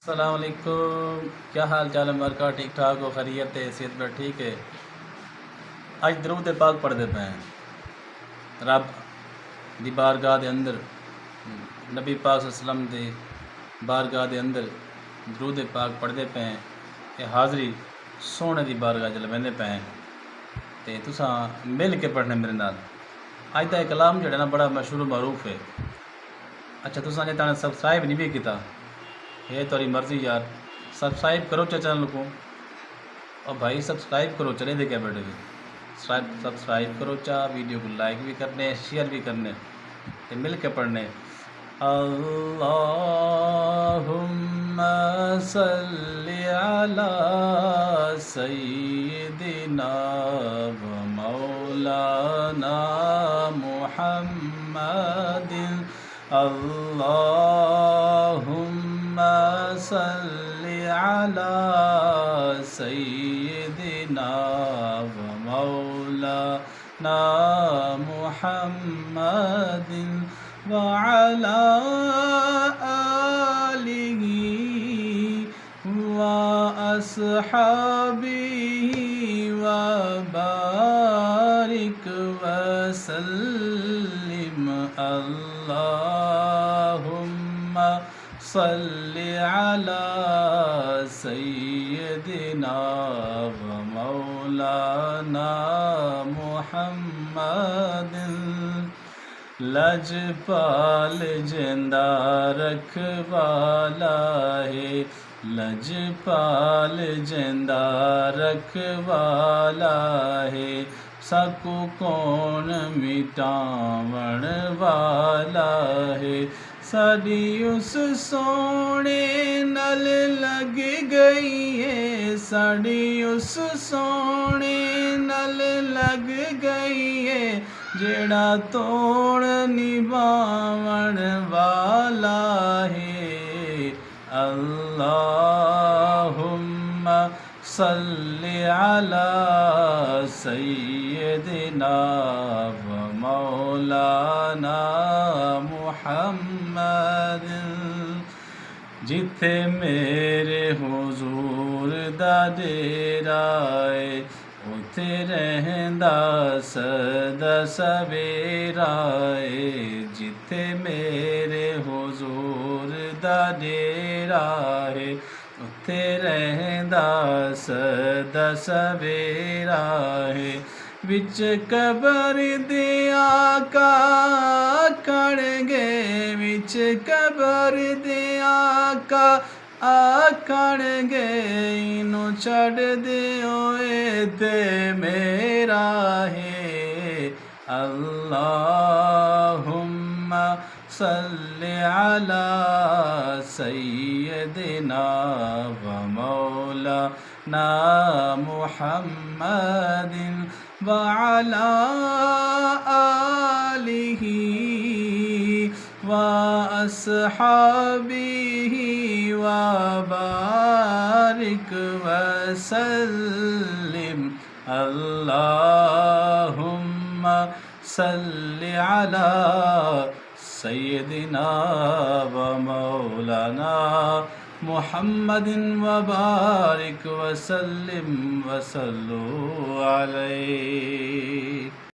अस्सलाम वालेकुम। क्या हाल चाल है मरका? ठीक ठाक हो? खैरियत है? सेहत में ठीक है? आज दरूद पाक पढ़ देते हैं। रब दी बारगाह दे अंदर नबी पाक सल्लल्लाहु अलैहि वसल्लम दी बारगाह दे अंदर दरूद पाक पढ़ते पे हैं। ये हाज़री सोने दी बारगाह च लवेंदे पे हैं ते तुसां मिल के पढ़ने मेरे नाल। अज दा कलाम जिहड़ा ना बड़ा मशहूर मरूफ है। अच्छा, तुसां जे ताने सबसक्राइब नहीं भी कीता, ये तुहारी मर्ज़ी यार। सबसक्राइब करो चैनल को, और भाई सब्सक्राइब करो, चले दे क्या बैठे हुए। सब्सक्राइब करो वीडियो को लाइक भी करने, शेयर भी करने, ते मिल के पढ़ने। अल्लाहुम्मा सल्लि अला सय्यिदिना व मौलाना मुहम्मदिन। अल्लाहुम्मा सल्लि अला सय्यिदिना व मौलाना मुहम्मदिन व अला आलिहि व अस्हाबिहि व बारिक व सल्लिम। अल्लाहुम्मा सल्लि अला सय्यिदिना व मौलाना मुहम्मदिन। लजपाल जिंदा रखवाला है, लजपाल जिंदा रखवाला है, सकु कौन मिटावण वाला है। साडी उस सोने नल लग गई है, साडी उस सोने नल लग गई है, जेड़ा तोड़ निभावण वाला है। अल्लाहुम्मा सल्लि अला सय्यिदिना व मौलाना मुहम्मदिन। जिथे मेरे हुजूर दा डेरा है, उथे रहंदा सदा सवेरा है। जिथे मेरे हुजूर दा डेरा है, उथे रहंदा सदा सवेरा है। विच कबर दे आका आखणगे, विच कबर दे आका आखणगे, इनू छड़ दिओ ते मेरा है। अल्लाहुम्मा सल्लि अला सय्यिदिना व मौलाना मुहम्मदिन व अला आलिहि व अस्हाबिहि व बारिक व सल्लिम। अल्लाहुम्मा सल्लि अला सय्यिदिना व मौलाना मुहम्मदिन व बारिक व सल्लिम व सल्लु अलैहि।